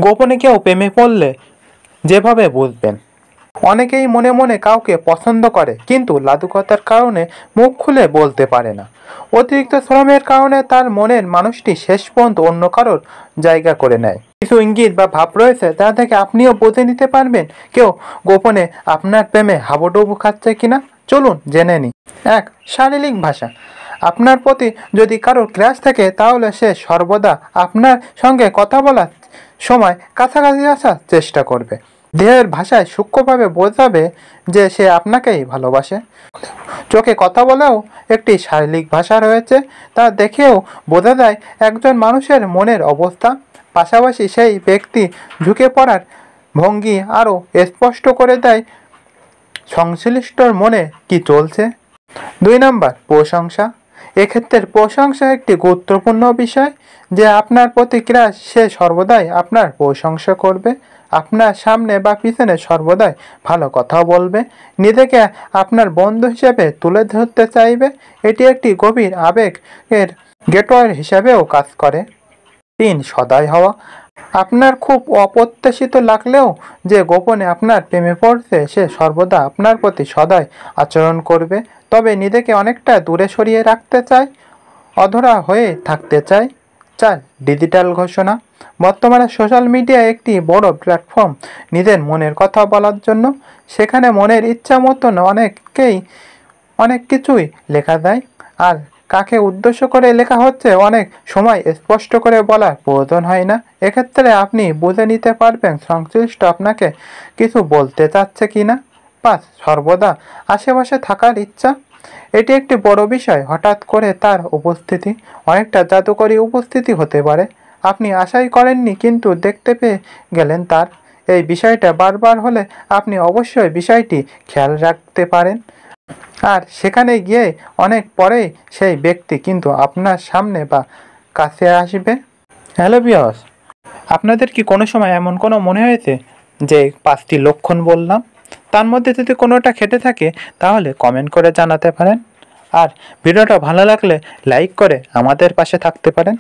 গোপনে কেউ প্রেমে পড়লে যেভাবে বুঝবেন। অনেকেই মনে মনে কাউকে পছন্দ করে কিন্তু লাজুকতার কারণে মুখ খুলে বলতে পারে না। অতিরিক্ত শ্রমের কারণে তার মনের মানুষটি শেষ পর্যন্ত অন্য কারোর জায়গা করে নেয়। কিছু ইঙ্গিত বা ভাব রয়েছে তা থেকে আপনিও বুঝে নিতে পারবেন কেউ গোপনে আপনার প্রেমে হাবুডুবু খাচ্ছে কিনা। চলুন জেনে নিই। 1. শারীরিক ভাষা। আপনার প্রতি যদি কারোর ক্রাশ থাকে তাহলে সে সর্বদা আপনার সঙ্গে কথা বলার সময় কাছাকাছি আসার চেষ্টা করবে। দেহের ভাষায় সূক্ষ্মভাবে বোঝাবে যে সে আপনাকেই ভালোবাসে। চোখে কথা বলেও একটি শারীরিক ভাষা রয়েছে, তা দেখেও বোঝা যায় একজন মানুষের মনের অবস্থা। পাশাপাশি সেই ব্যক্তি ঝুঁকে পড়ার ভঙ্গি আরও স্পষ্ট করে দেয় সংশ্লিষ্টর মনে কি চলছে। 2 নম্বর, প্রশংসা। এক্ষেত্রে প্রশংসা একটি গুরুত্বপূর্ণ বিষয়। যে আপনার প্রতি ক্রাশ সে সর্বদাই আপনার প্রশংসা করবে, আপনার সামনে বা পিছনে সর্বদাই ভালো কথা বলবে, নিজেকে আপনার বন্ধু হিসেবে তুলে ধরতে চাইবে। এটি একটি গভীর আবেগের গেটওয়ে হিসাবেও কাজ করে। 3. সদয় হওয়া। আপনার খুব অপ্রত্যাশিত লাগলেও যে গোপনে আপনার প্রেমে পড়ছে সে সর্বদা আপনার প্রতি সদয় আচরণ করবে, তবে নিজেকে অনেকটা দূরে সরিয়ে রাখতে চায়, অধরা হয়ে থাকতে চায়। 4. ডিজিটাল ঘোষণা। বর্তমানে সোশ্যাল মিডিয়া একটি বড় প্ল্যাটফর্ম নিজের মনের কথা বলার জন্য। সেখানে মনের ইচ্ছা মতন অনেকেই অনেক কিছুই লেখা যায়, আর কাকে উদ্দেশ্য করে লেখা হচ্ছে অনেক সময় স্পষ্ট করে বলার প্রয়োজন হয় না। এক্ষেত্রে আপনি বুঝে নিতে পারবেন সংশ্লিষ্ট আপনাকে কিছু বলতে চাচ্ছে কিনা। 5. সর্বদা আশেপাশে থাকার ইচ্ছা। এটি একটি বড় বিষয়। হঠাৎ করে তার উপস্থিতি অনেকটা জাদুকরী উপস্থিতি হতে পারে। আপনি আশাই করেননি কিন্তু দেখতে পেয়ে গেলেন তার। এই বিষয়টা বারবার হলে আপনি অবশ্যই বিষয়টি খেয়াল রাখতে পারেন, আর সেখানে গিয়ে অনেক পরেই সেই ব্যক্তি কিন্তু আপনার সামনে বা কাছে আসবে। হ্যালো ভিউয়ার্স, আপনাদের কি কোনো সময় এমন কোনো মনে হয়েছে যে 5টি লক্ষণ বললাম তার মধ্যে যদি কোনোটা খেটে থাকে তাহলে কমেন্ট করে জানাতে পারেন, আর ভিডিওটা ভালো লাগলে লাইক করে আমাদের পাশে থাকতে পারেন।